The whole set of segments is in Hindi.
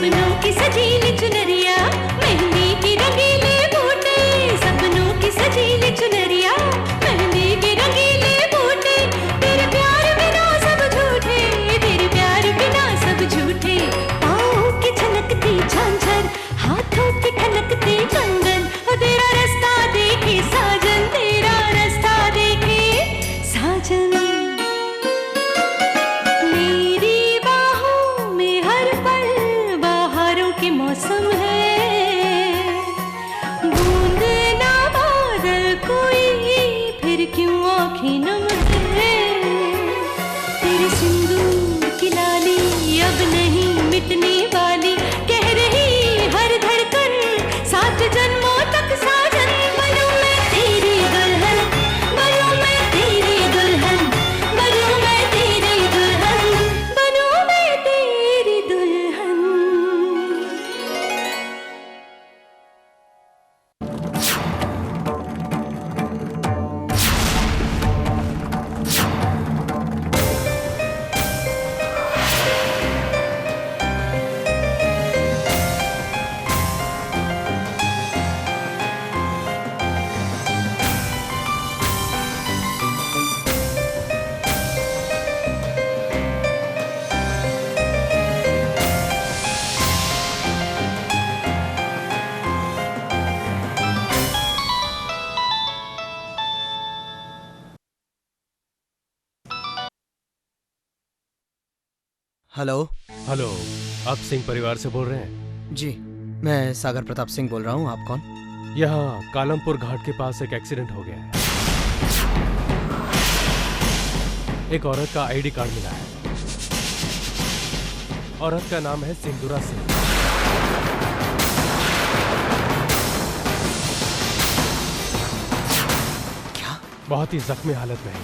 सपनों की सजीली चुनरिया, मेहंदी की रंगीले बूटे, सपनों की सजीली चुनरिया, मेहंदी के रंगीले बूटे, तेरे प्यार बिना सब झूठे, तेरे प्यार बिना सब झूठे, पाँव की छलकती झांझर, हाथों की खनकती कंगन, तेरा रास्ता देखे साजन, तेरा रास्ता देखे साजन। मेरी बाहों में हर पल बहारों के मौसम है, बूंद ना बादल कोई फिर क्यों आँखें नम है, तेरे सिंदूर की लाली अब नहीं मिटने वाली, कह रही हर धड़कन सात जन्मों तक साजन। बनूं मैं तेरी दुल्हन, बनूं मैं तेरी दुल्हन, बनूं मैं तेरी दुल्हन, बनूं मैं तेरी दुल्हन। हेलो। हेलो, आप सिंह परिवार से बोल रहे हैं? जी, मैं सागर प्रताप सिंह बोल रहा हूँ। आप कौन? यहाँ कालमपुर घाट के पास एक एक्सीडेंट हो गया है। एक औरत का आईडी कार्ड मिला है। औरत का नाम है सिंदूरा सिंह। क्या? बहुत ही जख्मी हालत में है।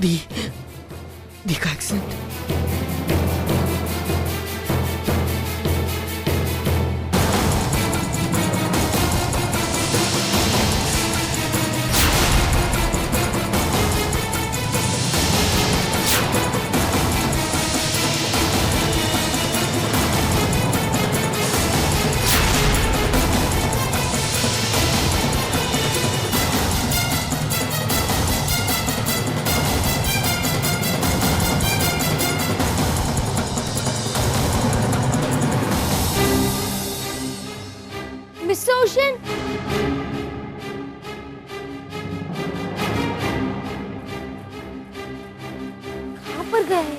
दी का एक्सीडेंट। मिस्टर ओशन, कहाँ पर गए हैं?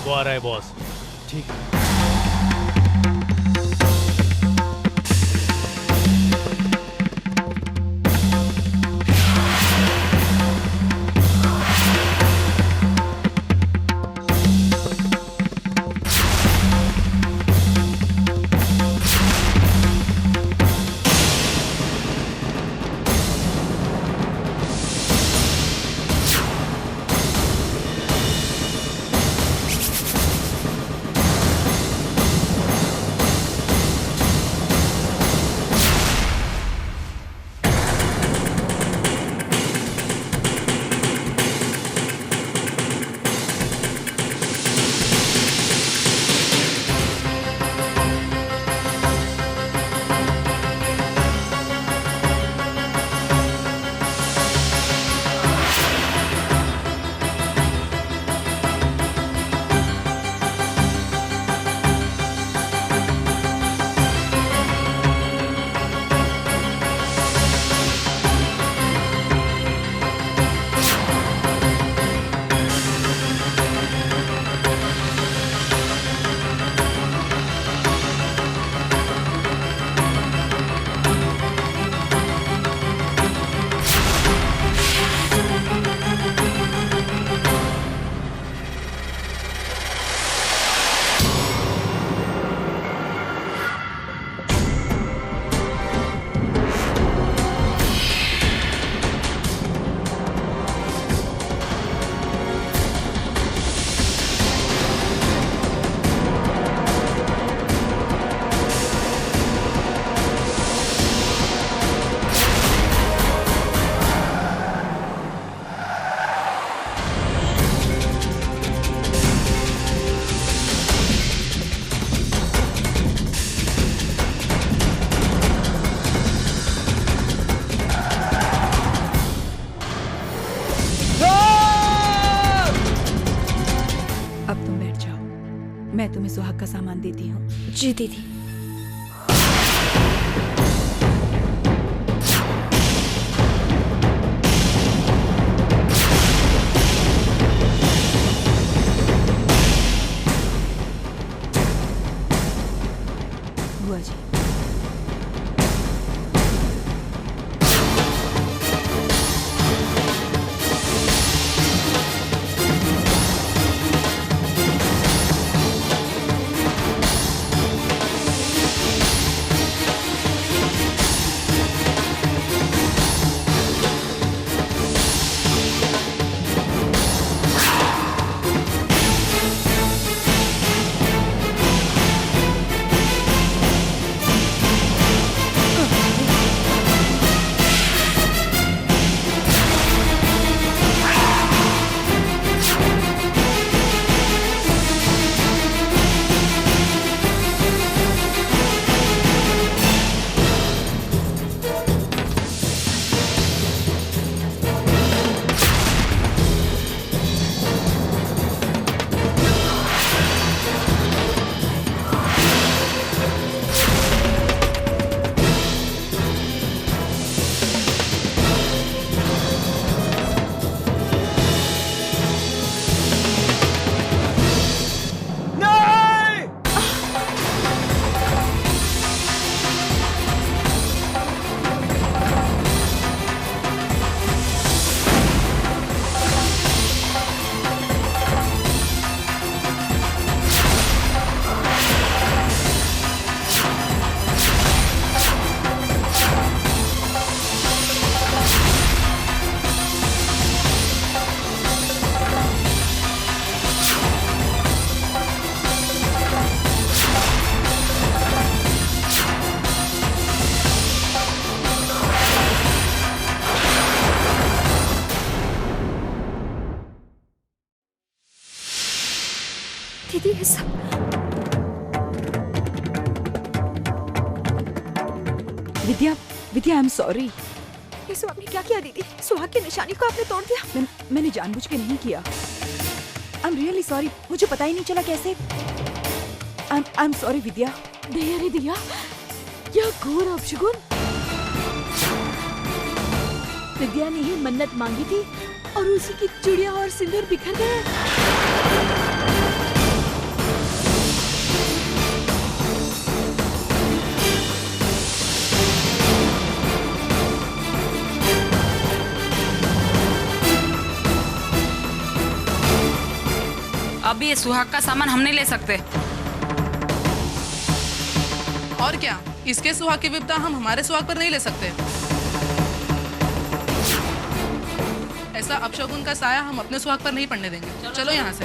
वो आ रहा है बॉस। ठीक है। मैं तुम्हें सुहाग का सामान देती हूँ। जी दीदी। बुआ जी, दीदी ये सब विद्या, विद्या, आई एम सॉरी। ये सब आपने क्या किया दीदी? सुहाग की निशानी को आपने तोड़ दिया। मैंने जानबूझ के नहीं किया। आई एम रियली सॉरी, मुझे पता ही नहीं चला कैसे। आई एम सॉरी विद्या। दया रे दिया, क्या घोर अपशगुन। विद्या ने ही मन्नत मांगी थी और उसी की चूड़ियां और सिंदूर बिखर गए। अब ये सुहाग का सामान हम नहीं ले सकते। और क्या, इसके सुहाग की विपदा हम हमारे सुहाग पर नहीं ले सकते। ऐसा अपशगुन का साया हम अपने सुहाग पर नहीं पड़ने देंगे। चलो यहाँ से।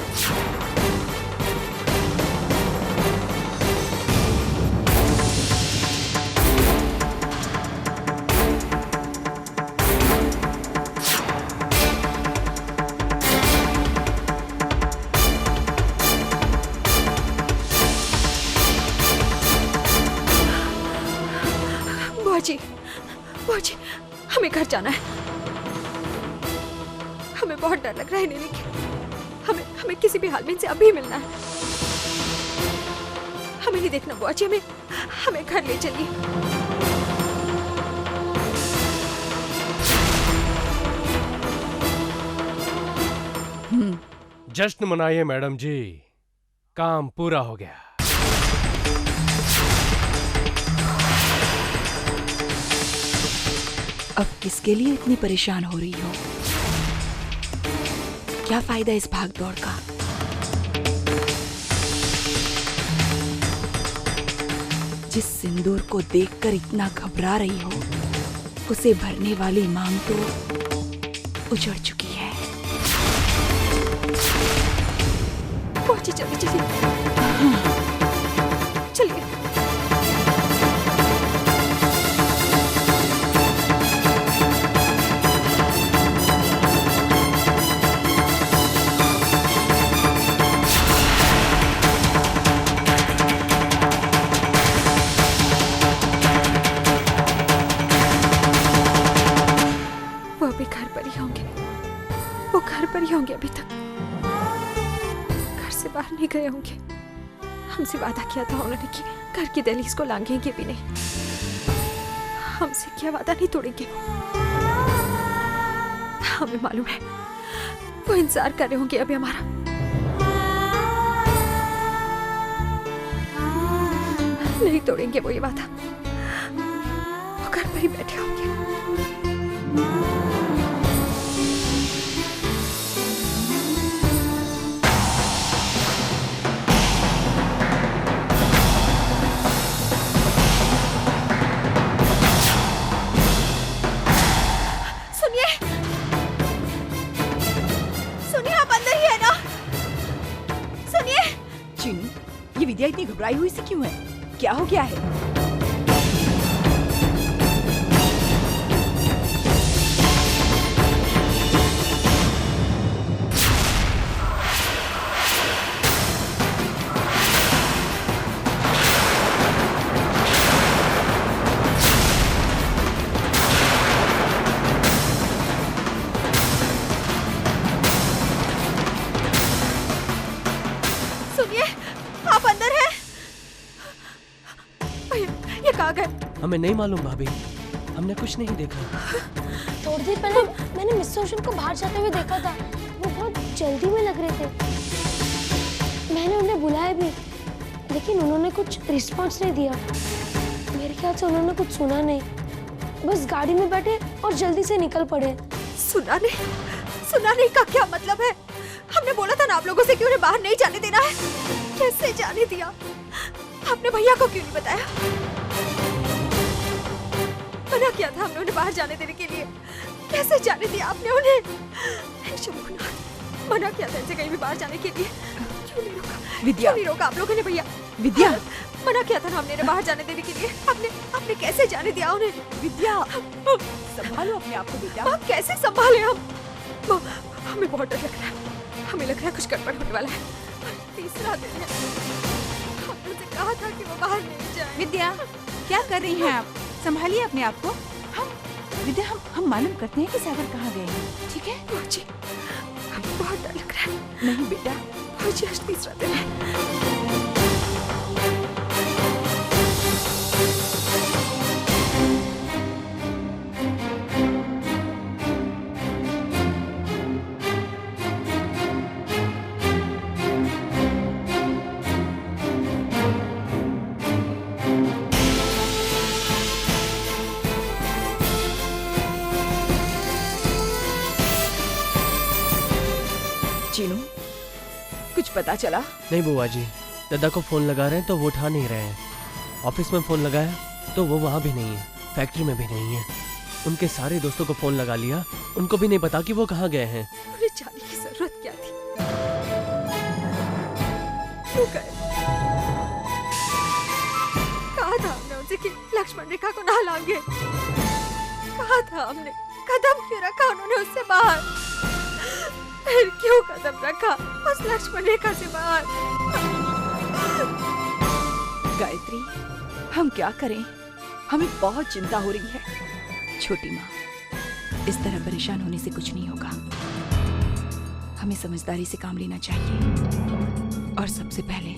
बुआ जी, हमें घर जाना है। हमें बहुत डर लग रहा है नीली के। हमें किसी भी हाल में इनसे अभी मिलना है। हमें नहीं देखना बुआ जी, हमें घर ले चलिए। जश्न मनाइए मैडम जी, काम पूरा हो गया। अब किसके लिए इतनी परेशान हो रही हो? क्या फायदा इस भाग दौड़ का? जिस सिंदूर को देखकर इतना घबरा रही हो, उसे भरने वाली मांग तो उजड़ चुकी है। पहुंची, चलिए चलिए। वो घर पर ही होंगे अभी तक। घर से बाहर नहीं गए होंगे। हमसे वादा किया था उन्होंने कि घर की दहलीज को लांघेंगे भी नहीं। हमसे क्या वादा नहीं तोड़ेंगे। हमें मालूम है वो इंतजार कर रहे होंगे अभी हमारा। नहीं तोड़ेंगे वो ये वादा। वो घर पर ही बैठे होंगे। विद्या इतनी घबराई हुई सी क्यों है? क्या हो गया है? हमें नहीं मालूम भाभी, हमने कुछ नहीं देखा। थोड़ी देर पहले मैंने मिस सोशन को बाहर जाते हुए देखा था। वो बहुत जल्दी में लग रहे थे। मैंने उन्हें बुलाया भी, लेकिन उन्होंने कुछ रिस्पॉन्स नहीं दिया। मेरे ख्याल से उन्होंने कुछ सुना नहीं, बस गाड़ी में बैठे और जल्दी से निकल पड़े। सुना नहीं का क्या मतलब है? हमने बोला था ना आप लोगों से कि उन्हें बाहर नहीं जाने देना है। कैसे जाने दिया? आपने भैया को क्यों नहीं बताया? मना किया था हमने उन्हें बाहर जाने देने के लिए। कैसे जाने दिया आपने उन्हें? मना किया था इनसे कहीं भी बाहर जाने के लिए। क्यों नहीं रोका? विद्या, क्यों नहीं रोका आप लोगों ने भैया? विद्या, मना किया था ना हमने बाहर जाने देने के लिए। आपने कैसे जाने दिया उन्हें? विद्या, संभालो अपने आप को बेटा। माँ कैसे संभाले हम? हमें बहुत डर लग रहा है। हमें लग रहा है कुछ गड़बड़ होने वाला है। तीसरा दिन है। हमने उनसे कहा था कि वो बाहर नहीं जाए। विद्या, क्या कर रही हैं आप? संभालिए अपने आप को। विद्या, हम मालूम करते हैं कि सागर कहाँ गए हैं, ठीक है? जी, हमें बहुत डर लग रहा है। नहीं बेटा, जी आज तीसरा दिन है। चीनू, कुछ पता चला? नहीं बुआ जी, दादा को फोन लगा रहे हैं तो वो उठा नहीं रहे हैं। ऑफिस में फोन लगाया तो वो वहाँ भी नहीं है, फैक्ट्री में भी नहीं है। उनके सारे दोस्तों को फोन लगा लिया, उनको भी नहीं पता कि वो कहाँ गए हैं। उन्हें जाने की जरूरत क्या थी? क्यों गए? कहा था हमने उनसे कि लक्ष्मण रेखा को ना लांगे। कहा था हमने, कदम क्यों रखा उन्होंने उससे बाहर? फिर क्यों कदम रखा उस लक्ष्मण रेखा से बाहर? गायत्री, हम क्या करें? हमें बहुत चिंता हो रही है। छोटी माँ, इस तरह परेशान होने से कुछ नहीं होगा। हमें समझदारी से काम लेना चाहिए और सबसे पहले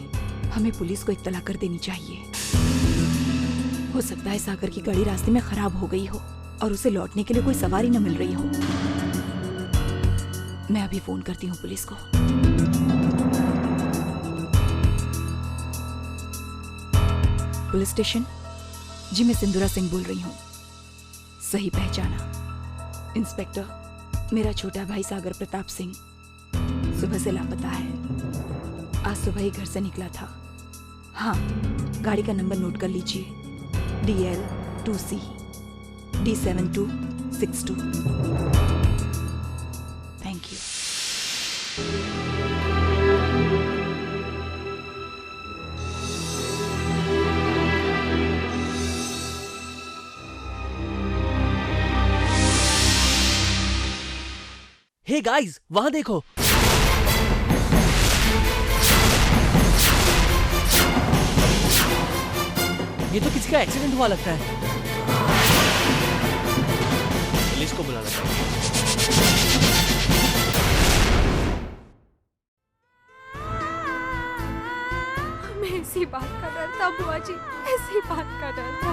हमें पुलिस को इत्तला कर देनी चाहिए। हो सकता है सागर की गाड़ी रास्ते में खराब हो गई हो और उसे लौटने के लिए कोई सवारी न मिल रही हो। मैं अभी फोन करती हूँ पुलिस को। Police station? जी, मैं सिंदूरा सिंह बोल रही हूँ। सही पहचाना। इंस्पेक्टर, मेरा छोटा भाई सागर प्रताप सिंह सुबह से लापता है। आज सुबह ही घर से निकला था। हाँ, गाड़ी का नंबर नोट कर लीजिए, DL 2C D7262। Thank you. Hey guys, वहां देखो। ये तो किसी का एक्सीडेंट हुआ लगता है। पुलिस को बुलाना चाहिए। हमें ऐसी बात का डर था बुआ जी, ऐसी बात का डर था।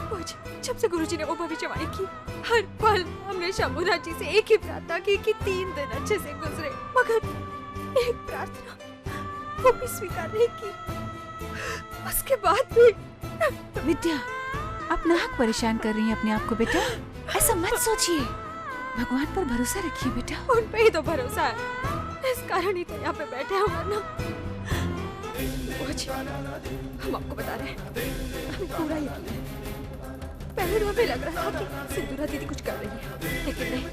बुआ जी, जब से गुरुजी ने वो भविष्यवाणी की, हर पल हमने शंभुनाथ जी से एक ही प्रार्थना की कि 3 दिन अच्छे से गुजरे, मगर एक प्रार्थना वो भी स्वीकार नहीं की। उसके बाद भी विद्या, आप नाहक परेशान कर रही हैं अपने आप को बेटा। ऐसा मत सोचिए, भगवान पर भरोसा रखिए बेटा। उन पे ही तो भरोसा है, इस कारण ही तो यहाँ पे बैठे हैं वरना। बुआ जी, हम आपको बता रहे हैं, हमें पूरा यकीन है। पहले तो हमें लग रहा था कि सिंदूरा दीदी कुछ कर रही है, लेकिन नहीं,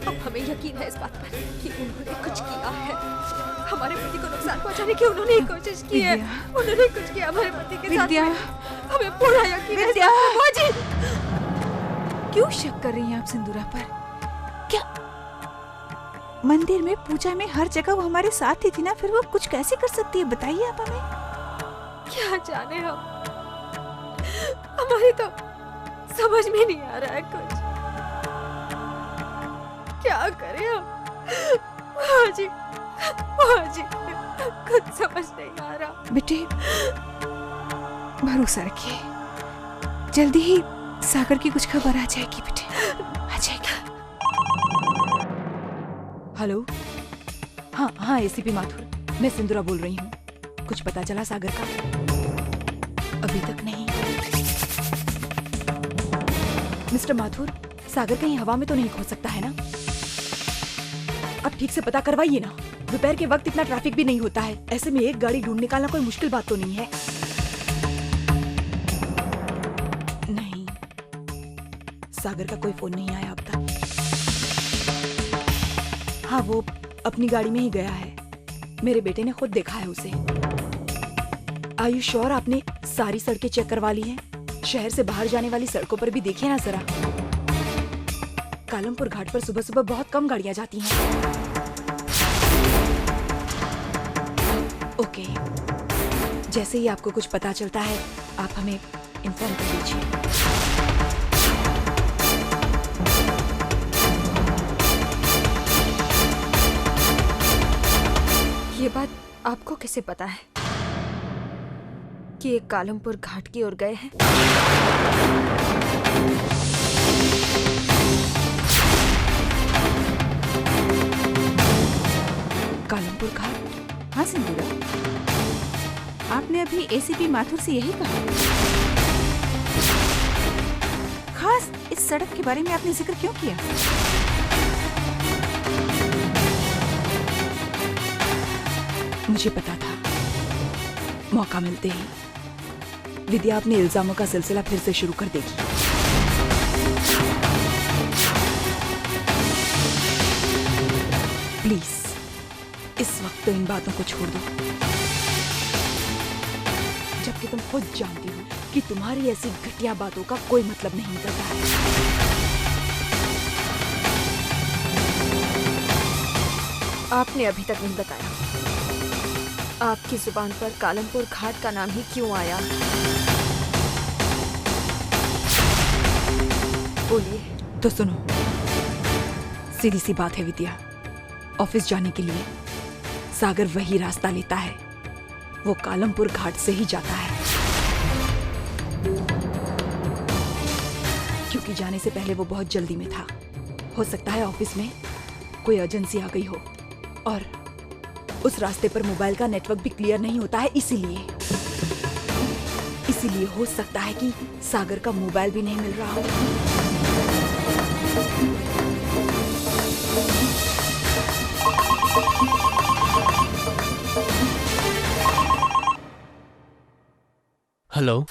अब हमें यकीन है इस बात पर कि उन्होंने कुछ किया है। हमारे पति को नुकसान पहुंचाने की उन्होंने ही कोशिश की है, उन्होंने कुछ किया हमारे पति के साथ में। हमें पूरा यकीन है। बुआ जी, क्यों शक कर रही हैं आप सिंदूरा पर? क्या मंदिर में, पूजा में, हर जगह वो हमारे साथ ही थी ना, फिर वो कुछ कैसे कर सकती है? बताइए आप हमें। क्या जाने हम, हमारी तो समझ में नहीं आ रहा है कुछ, क्या करें हम। बुआ जी, कुछ समझ नहीं आ रहा। बेटे, भरोसा रखिए, जल्दी ही सागर की कुछ खबर आ जाएगी बेटे, आ जाएगी। हेलो, हाँ एसीपी माथुर, मैं सिंदूरा बोल रही हूँ। कुछ पता चला सागर का? अभी तक नहीं। मिस्टर माथुर, सागर कहीं हवा में तो नहीं खो सकता है ना? अब ठीक से पता करवाइए ना। दोपहर के वक्त इतना ट्रैफिक भी नहीं होता है, ऐसे में एक गाड़ी ढूंढ निकालना कोई मुश्किल बात तो नहीं है। नहीं, सागर का कोई फोन नहीं आया अब तक। हाँ, वो अपनी गाड़ी में ही गया है, मेरे बेटे ने खुद देखा है उसे। आर यू श्योर आपने सारी सड़कें चेक करवा ली हैं? शहर से बाहर जाने वाली सड़कों पर भी देखिए ना जरा। कालमपुर घाट पर सुबह सुबह बहुत कम गाड़ियां जाती हैं। ओके, जैसे ही आपको कुछ पता चलता है आप हमें इन्फॉर्म कर दीजिए। ये बात आपको कैसे पता है कि ये कालमपुर घाट की ओर गए हैं? कालमपुर घाट? हाँ सिंदूरा, आपने अभी एसीपी माथुर से यही कहा? खास इस सड़क के बारे में आपने जिक्र क्यों किया? मुझे पता था, मौका मिलते ही विद्या अपने इल्जामों का सिलसिला फिर से शुरू कर देगी। प्लीज इस वक्त तो इन बातों को छोड़ दो, जबकि तुम खुद जानती हो कि तुम्हारी ऐसी घटिया बातों का कोई मतलब नहीं निकलता है। आपने अभी तक नहीं बताया आपकी जुबान पर कालमपुर घाट का नाम ही क्यों आया? बोलिए। तो सुनो, सीधी सी बात है विद्या, ऑफिस जाने के लिए सागर वही रास्ता लेता है, वो कालमपुर घाट से ही जाता है। क्योंकि जाने से पहले वो बहुत जल्दी में था, हो सकता है ऑफिस में कोई अर्जेंसी आ गई हो, और उस रास्ते पर मोबाइल का नेटवर्क भी क्लियर नहीं होता है। इसीलिए हो सकता है कि सागर का मोबाइल भी नहीं मिल रहा हो। हेलो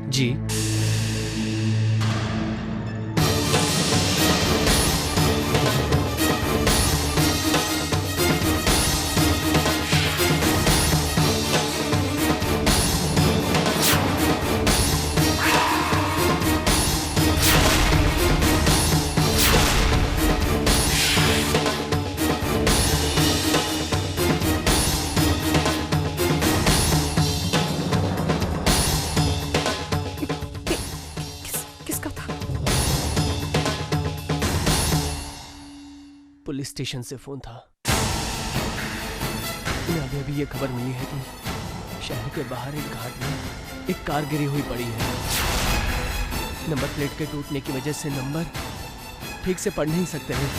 जी, पुलिस स्टेशन से फोन था। मैं अभी अभी ये खबर मिली है कि शहर के बाहर एक घाट में एक कार गिरी हुई पड़ी है। नंबर प्लेट के टूटने की वजह से नंबर ठीक से पढ़ नहीं सकते हैं।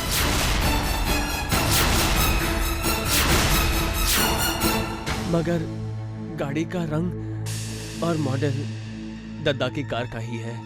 मगर गाड़ी का रंग और मॉडल दद्दा की कार का ही है।